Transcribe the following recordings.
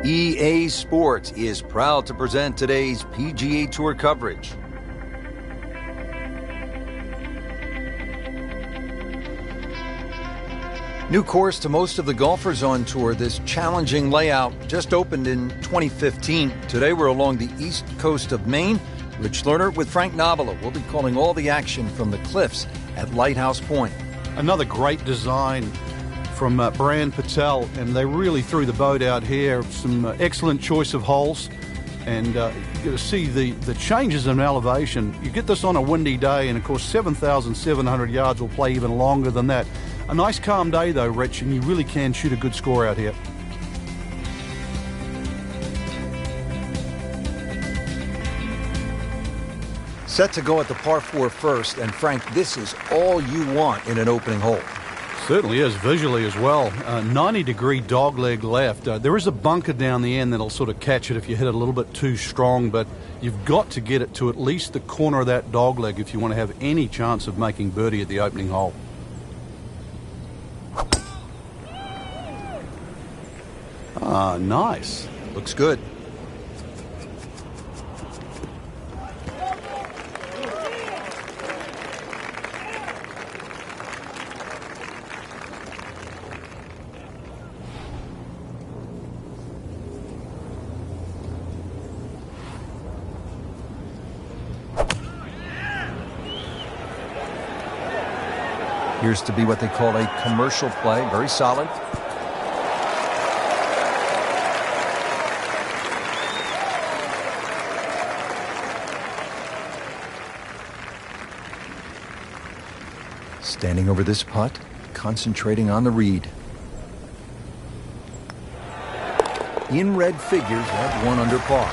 EA Sports is proud to present today's PGA Tour coverage. New course to most of the golfers on tour. This challenging layout just opened in 2015. Today we're along the east coast of Maine. Rich Lerner with Frank Nobila will be calling all the action from the cliffs at Lighthouse Point. Another great design from Brand Patel, and they really threw the boat out here. Some excellent choice of holes, and you get to see the changes in elevation. You get this on a windy day, and of course 7,700 yards will play even longer than that. A nice calm day though, Rich, and you really can shoot a good score out here. Set to go at the par 4 first, and Frank, this is all you want in an opening hole. Certainly is, visually as well. 90-degree dogleg left. There is a bunker down the end that'll sort of catch it if you hit it a little bit too strong, but you've got to get it to at least the corner of that dogleg if you want to have any chance of making birdie at the opening hole. Ah, nice. Looks good. Appears to be what they call a commercial play. Very solid. Standing over this putt, concentrating on the read. In red figures at 1 under par.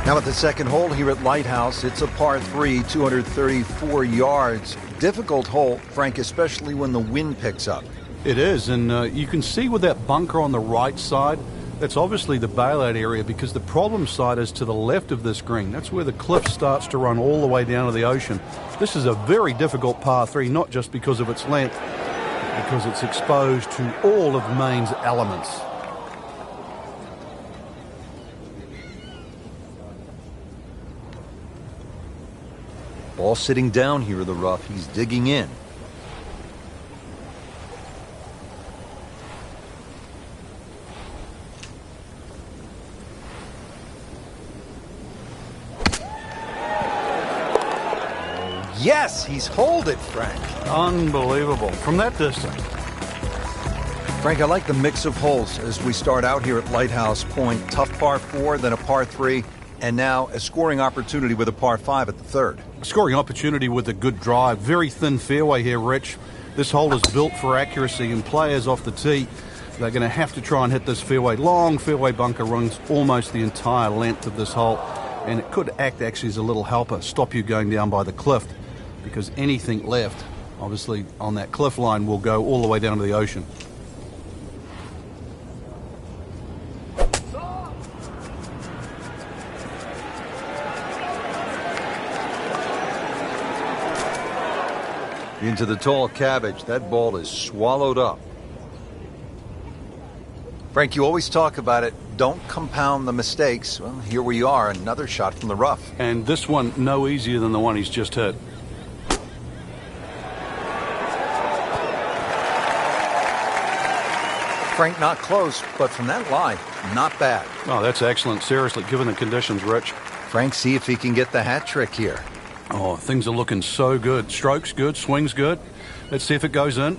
Now at the second hole here at Lighthouse, it's a par 3, 234 yards. Difficult hole, Frank, especially when the wind picks up. It is, and you can see with that bunker on the right side, that's obviously the bailout area, because the problem side is to the left of this green. That's where the cliff starts to run all the way down to the ocean. This is a very difficult par 3, not just because of its length, but because it's exposed to all of Maine's elements. Ball sitting down here in the rough. He's digging in. Yes, he's holed it, Frank. Unbelievable from that distance. Frank, I like the mix of holes as we start out here at Lighthouse Point. Tough par 4, then a par 3, and now a scoring opportunity with a par 5 at the third. Scoring opportunity with a good drive. Very thin fairway here, Rich. This hole is built for accuracy, and players off the tee, they're going to have to try and hit this fairway. Long fairway bunker runs almost the entire length of this hole, and it could act actually as a little helper, stop you going down by the cliff, because anything left, obviously, on that cliff line will go all the way down to the ocean. Into the tall cabbage. That ball is swallowed up. Frank, you always talk about it. Don't compound the mistakes. Well, here we are. Another shot from the rough. And this one no easier than the one he's just hit. Frank, not close, but from that line, not bad. Oh, that's excellent. Seriously, given the conditions, Rich. Frank, see if he can get the hat trick here. Oh, things are looking so good. Strokes good, swings good. Let's see if it goes in.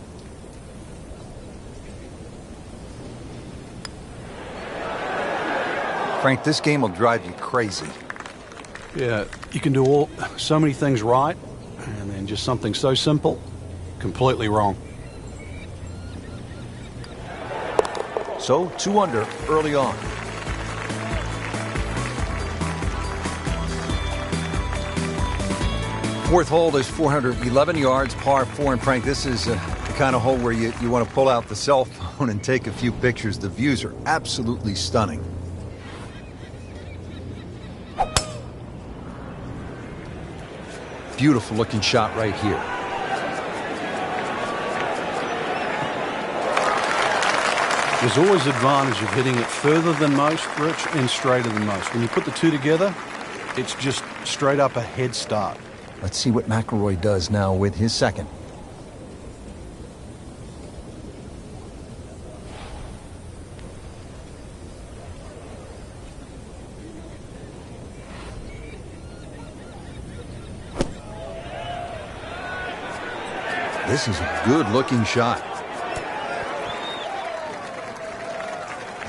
Frank, this game will drive you crazy. Yeah, you can do so many things right, and then just something so simple, completely wrong. So, 2 under early on. Fourth hole is 411 yards, par 4. And Frank, this is the kind of hole where you want to pull out the cell phone and take a few pictures. The views are absolutely stunning. Beautiful looking shot right here. There's always advantage of hitting it further than most, Rich, and straighter than most. When you put the two together, it's just straight up a head start. Let's see what McIlroy does now with his second. This is a good-looking shot.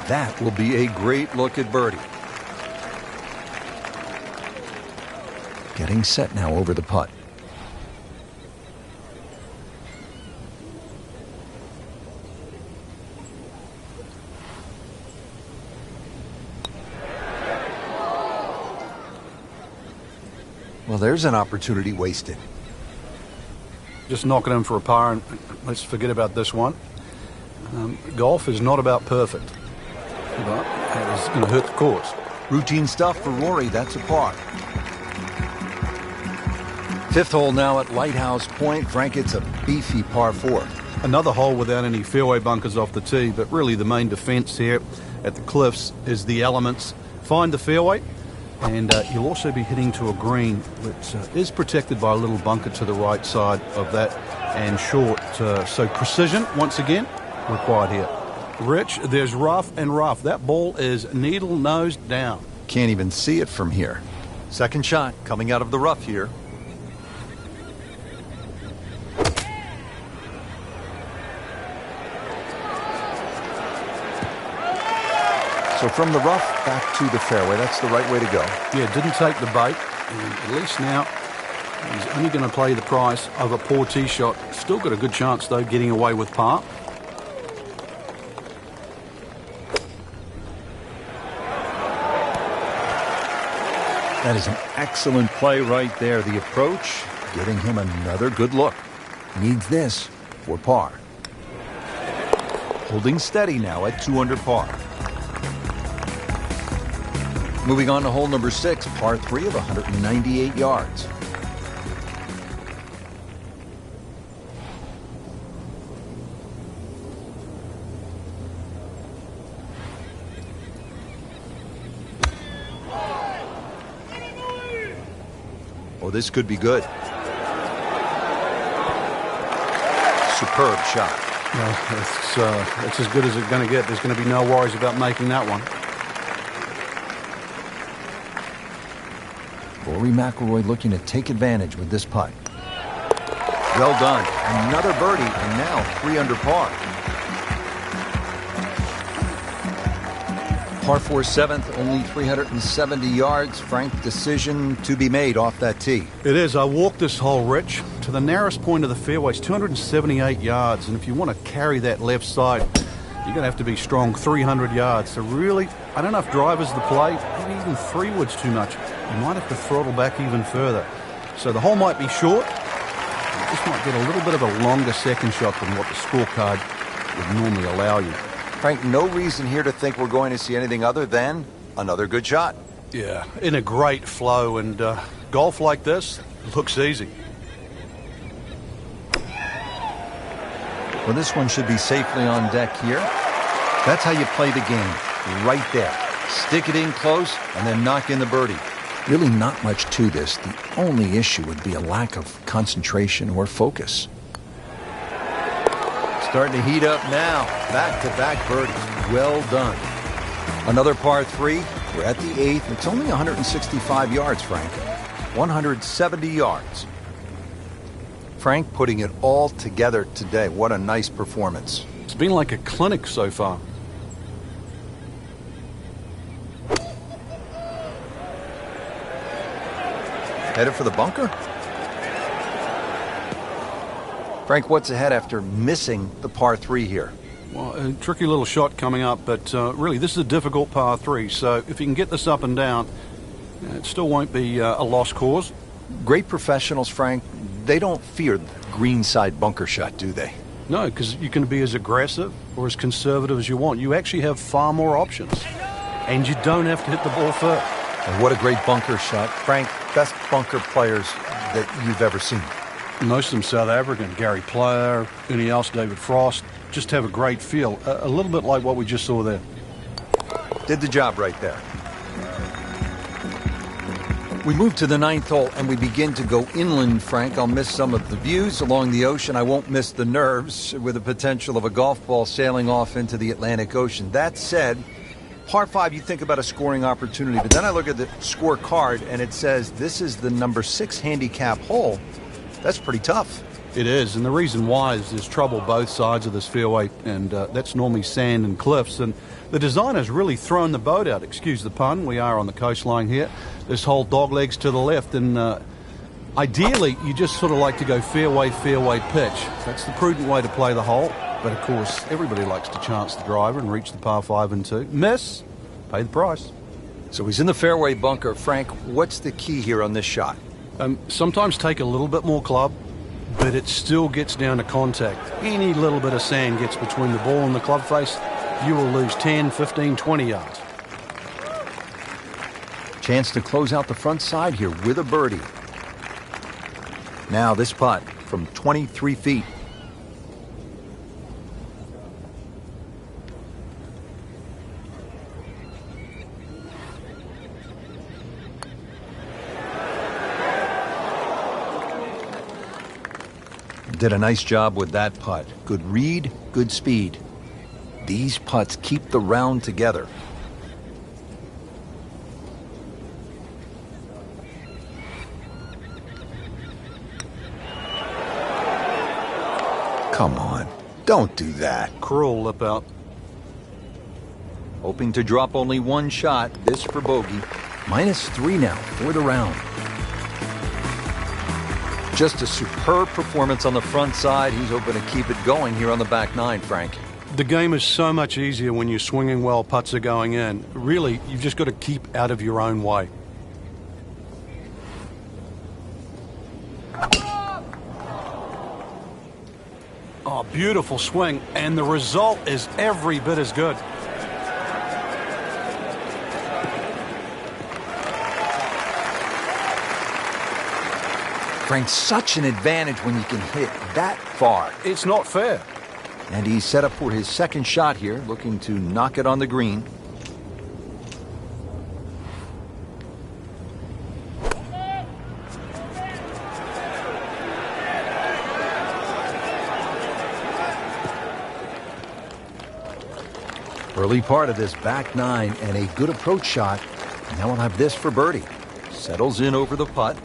That will be a great look at birdie. Getting set now over the putt. Well, there's an opportunity wasted. Just knocking him for a par, and let's forget about this one. Golf is not about perfect, but that is going to hurt the course. Routine stuff for Rory. That's a par. Fifth hole now at Lighthouse Point. Frank, it's a beefy par 4. Another hole without any fairway bunkers off the tee, but really the main defense here at the Cliffs is the elements. Find the fairway, and you'll also be hitting to a green which is protected by a little bunker to the right side of that and short. So precision, once again, required here. Rich, there's rough and rough. That ball is needle nose down. Can't even see it from here. Second shot coming out of the rough here. So from the rough back to the fairway, that's the right way to go. Yeah, didn't take the bait. And at least now he's only going to play the price of a poor tee shot. Still got a good chance, though, getting away with par. That is an excellent play right there. The approach, giving him another good look. Needs this for par. Holding steady now at 2 under par. Moving on to hole number 6, par 3 of 198 yards. Oh, this could be good. Superb shot. Well, it's as good as it's going to get. There's going to be no worries about making that one. Rory McIlroy looking to take advantage with this putt. Well done. Another birdie, and now 3 under par. Par 4 7th, only 370 yards. Frank, decision to be made off that tee. It is. I walked this hole, Rich, to the narrowest point of the fairway. It's 278 yards, and if you want to carry that left side, you're going to have to be strong 300 yards. So really, I don't know if driver's the play. Maybe even 3 wood's too much. You might have to throttle back even further. So the hole might be short. You just might get a little bit of a longer second shot than what the scorecard would normally allow you. Frank, no reason here to think we're going to see anything other than another good shot. Yeah, in a great flow, and golf like this looks easy. Well, this one should be safely on deck here. That's how you play the game, right there. Stick it in close and then knock in the birdie. Really not much to this. The only issue would be a lack of concentration or focus. Starting to heat up now. Back-to-back birdies. Well done. Another par 3. We're at the 8th. It's only 165 yards, Frank. 170 yards. Frank putting it all together today. What a nice performance. It's been like a clinic so far. Headed for the bunker? Frank, what's ahead after missing the par 3 here? Well, a tricky little shot coming up, but really this is a difficult par 3. So if you can get this up and down, it still won't be a lost cause. Great professionals, Frank, they don't fear the greenside bunker shot, do they? No, because you can be as aggressive or as conservative as you want. You actually have far more options. And you don't have to hit the ball first. And what a great bunker shot. Frank, best bunker players that you've ever seen. Most of them South African. Gary Player, anyone else, David Frost, just have a great feel. A little bit like what we just saw there. Did the job right there. We move to the 9th hole and we begin to go inland, Frank. I'll miss some of the views along the ocean. I won't miss the nerves with the potential of a golf ball sailing off into the Atlantic Ocean. That said, par 5, you think about a scoring opportunity, but then I look at the scorecard and it says this is the number 6 handicap hole. That's pretty tough. It is, and the reason why is there's trouble both sides of this fairway, and that's normally sand and cliffs, and the designer's really thrown the boat out, excuse the pun. We are on the coastline here. This whole dog legs to the left, and ideally you just sort of like to go fairway, fairway pitch. That's the prudent way to play the hole, but of course everybody likes to chance the driver and reach the par 5 and 2. Miss, pay the price. So he's in the fairway bunker. Frank, what's the key here on this shot? Sometimes take a little bit more club, but it still gets down to contact. Any little bit of sand gets between the ball and the club face, you will lose 10, 15, 20 yards. Chance to close out the front side here with a birdie. Now this putt from 23 feet. Did a nice job with that putt. Good read, good speed. These putts keep the round together. Come on, don't do that. Cruel lip out. Hoping to drop only one shot. This for bogey. -3 now for the round. Just a superb performance on the front side. He's hoping to keep it going here on the back 9, Frank. The game is so much easier when you're swinging well, putts are going in. Really, you've just got to keep out of your own way. Oh, beautiful swing, and the result is every bit as good. Frank, such an advantage when you can hit that far. It's not fair. And he's set up for his second shot here, looking to knock it on the green. Early part of this back 9 and a good approach shot. Now we'll have this for birdie. Settles in over the putt.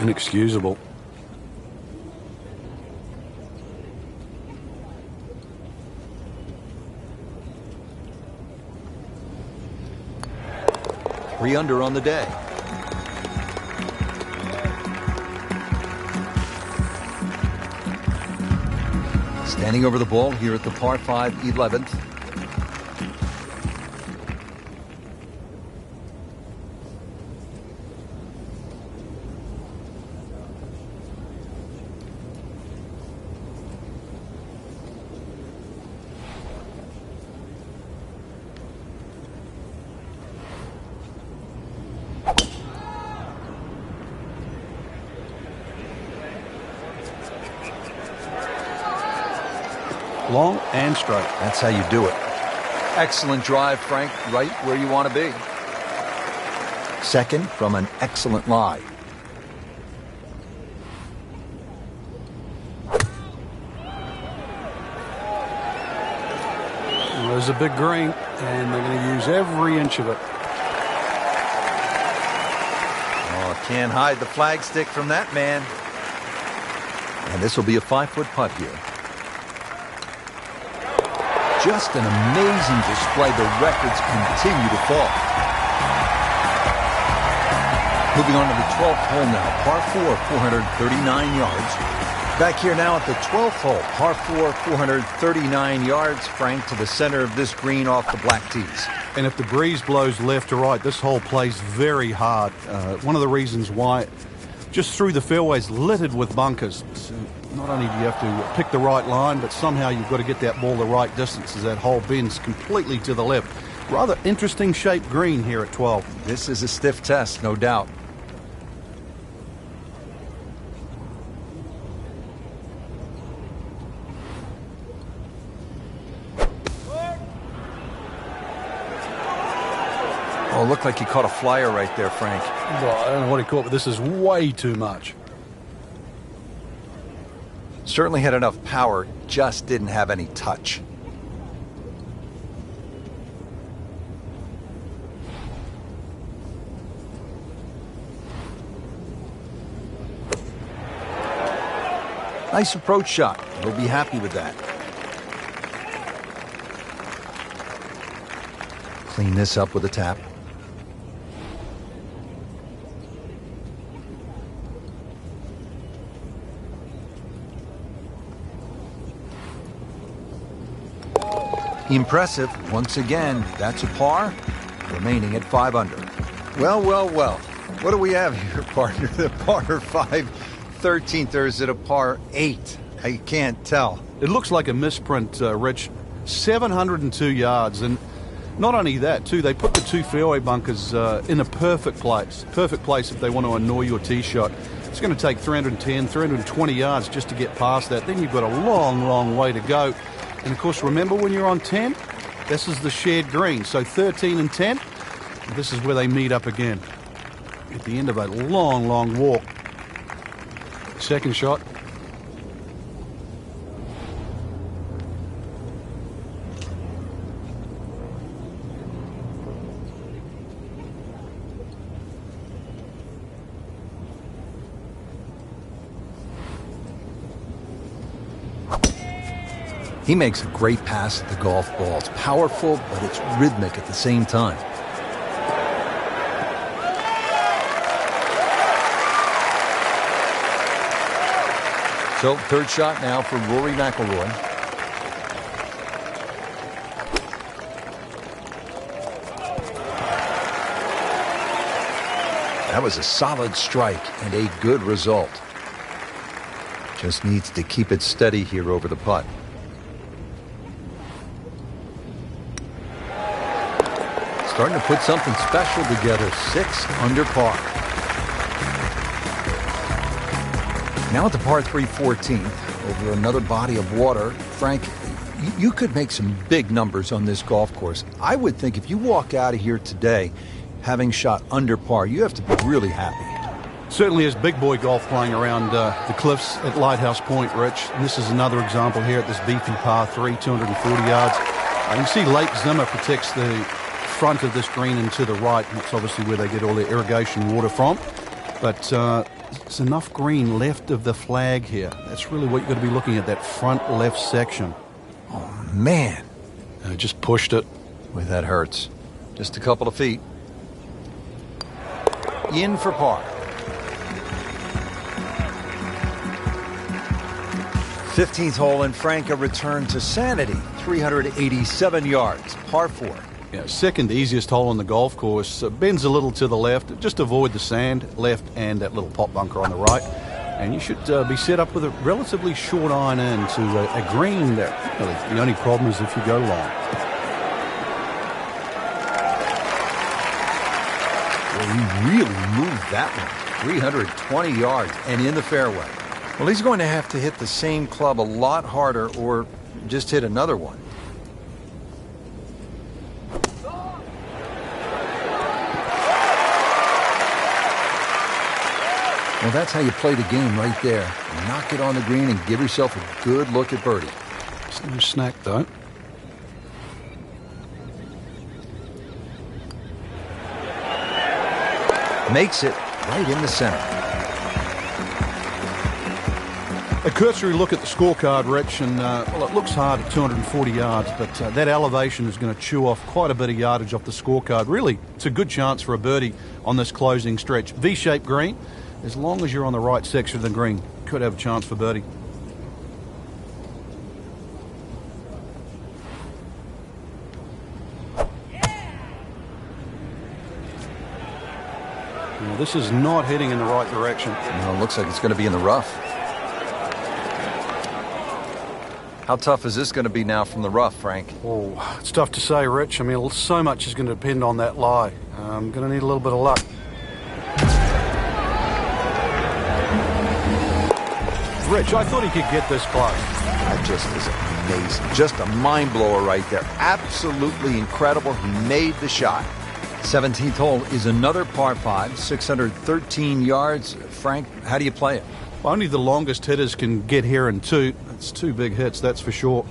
Inexcusable. Three under on the day. Standing over the ball here at the par 5 11th. Long and straight. That's how you do it. Excellent drive, Frank, right where you want to be. Second from an excellent lie. Well, there's a big green, and they're going to use every inch of it. Oh, can't hide the flagstick from that man. And this will be a 5-foot putt here. Just an amazing display. The records continue to fall. Moving on to the 12th hole now. Par 4, 439 yards. Back here now at the 12th hole. Par 4, 439 yards. Frank, to the center of this green off the black tees. And if the breeze blows left or right, this hole plays very hard. One of the reasons why, just through the fairways littered with bunkers. So not only do you have to pick the right line, but somehow you've got to get that ball the right distance as that hole bends completely to the left. Rather interesting shaped green here at 12. This is a stiff test, no doubt. Oh, looked like he caught a flyer right there, Frank. Well, I don't know what he caught, but this is way too much. Certainly had enough power, just didn't have any touch. Nice approach shot. He'll be happy with that. Clean this up with a tap. Impressive. Once again, that's a par, remaining at 5 under. Well, well, well. What do we have here, partner? The par 5, 13th, or is it a par 8? I can't tell. It looks like a misprint, Rich. 702 yards, and not only that, too, they put the 2 fairway bunkers in a perfect place. Perfect place if they want to annoy your tee shot. It's going to take 310, 320 yards just to get past that. Then you've got a long, long way to go. And, of course, remember when you're on 10? This is the shared green. So 13 and 10, this is where they meet up again. At the end of a long, long walk. Second shot. He makes a great pass at the golf ball. It's powerful, but it's rhythmic at the same time. So, third shot now for Rory McIlroy. That was a solid strike and a good result. Just needs to keep it steady here over the putt. Starting to put something special together. 6 under par. Now at the par 3 14th, over another body of water. Frank, you could make some big numbers on this golf course. I would think if you walk out of here today having shot under par, you have to be really happy. Certainly is big boy golf playing around the cliffs at Lighthouse Point, Rich. And this is another example here at this beefy par 3, 240 yards. You can see Lake Zimmer protects the front of this green and to the right. And that's obviously where they get all their irrigation water from. But there's enough green left of the flag here. That's really what you've got to be looking at, that front left section. Oh, man. Just pushed it. Boy, that hurts. Just a couple of feet. In for par. 15th hole, and Frank, a return to sanity. 387 yards, par 4. Yeah, second easiest hole on the golf course. Bends a little to the left. Just avoid the sand left and that little pot bunker on the right. And you should be set up with a relatively short iron in to a green there. Really, the only problem is if you go long. Well, he really moved that one. 320 yards and in the fairway. Well, he's going to have to hit the same club a lot harder or just hit another one. Well, that's how you play the game right there. Knock it on the green and give yourself a good look at birdie. It's no snack, though. Makes it right in the center. A cursory look at the scorecard, Rich, and well, it looks hard at 240 yards, but that elevation is going to chew off quite a bit of yardage off the scorecard. Really, it's a good chance for a birdie on this closing stretch. V-shaped green. As long as you're on the right section of the green, could have a chance for birdie. Well, this is not heading in the right direction. Well, it looks like it's going to be in the rough. How tough is this going to be now from the rough, Frank? Oh, it's tough to say, Rich. I mean, so much is going to depend on that lie. I'm going to need a little bit of luck. Rich, I thought he could get this close. That just is amazing. Just a mind blower right there. Absolutely incredible. He made the shot. 17th hole is another par 5, 613 yards. Frank, how do you play it? Only the longest hitters can get here in 2. It's 2 big hits, that's for sure.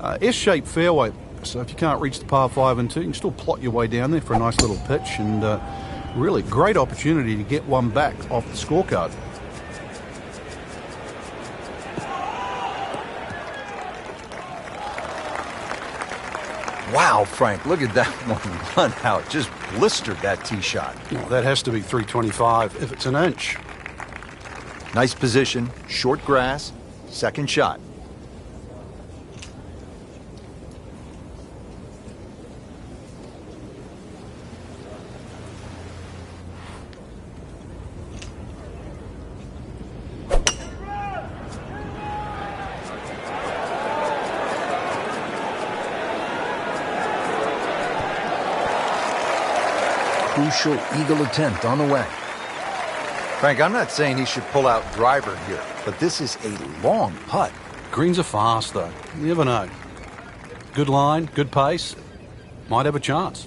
S-shaped fairway, so if you can't reach the par 5 and 2, you can still plot your way down there for a nice little pitch, and really great opportunity to get one back off the scorecard. Wow, Frank, look at that one run out. Just blistered that tee shot. Well, that has to be 325 if it's an inch. Nice position, short grass, second shot. Crucial eagle attempt on the way. Frank, I'm not saying he should pull out driver here, but this is a long putt. Greens are fast, though. You never know. Good line, good pace. Might have a chance.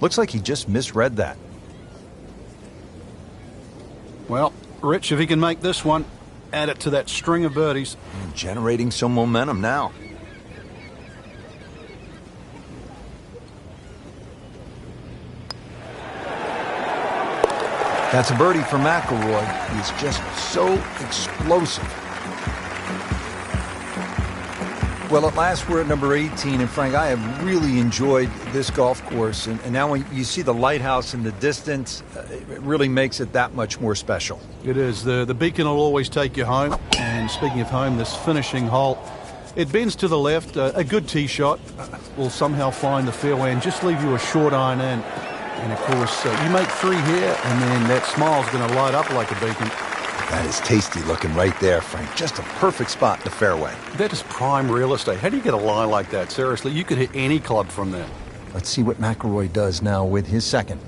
Looks like he just misread that. Well, Rich, if he can make this one, add it to that string of birdies. Generating some momentum now. That's a birdie for McIlroy. He's just so explosive. Well, at last we're at number 18, and Frank, I have really enjoyed this golf course, and now when you see the lighthouse in the distance, it really makes it that much more special. It is. The beacon will always take you home, and speaking of home, this finishing hole, it bends to the left. A good tee shot will somehow find the fairway and just leave you a short iron in. And, of course, you make 3 here, and then that smile's going to light up like a beacon. That is tasty looking right there, Frank. Just a perfect spot in the fairway. That is prime real estate. How do you get a lie like that? Seriously, you could hit any club from there. Let's see what McIlroy does now with his second.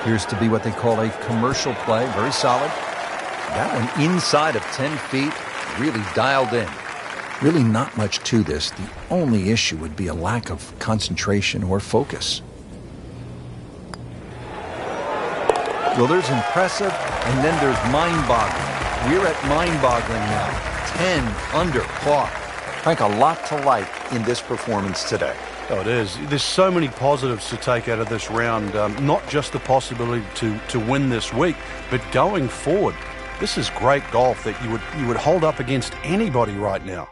Appears to be what they call a commercial play. Very solid. That one inside of 10 feet, really dialed in. Really not much to this. The only issue would be a lack of concentration or focus. Well, there's impressive, and then there's mind-boggling. We're at mind-boggling now. 10 under par. Frank, a lot to like in this performance today. Oh, it is. There's so many positives to take out of this round. Not just the possibility to win this week, but going forward. This is great golf that you would hold up against anybody right now.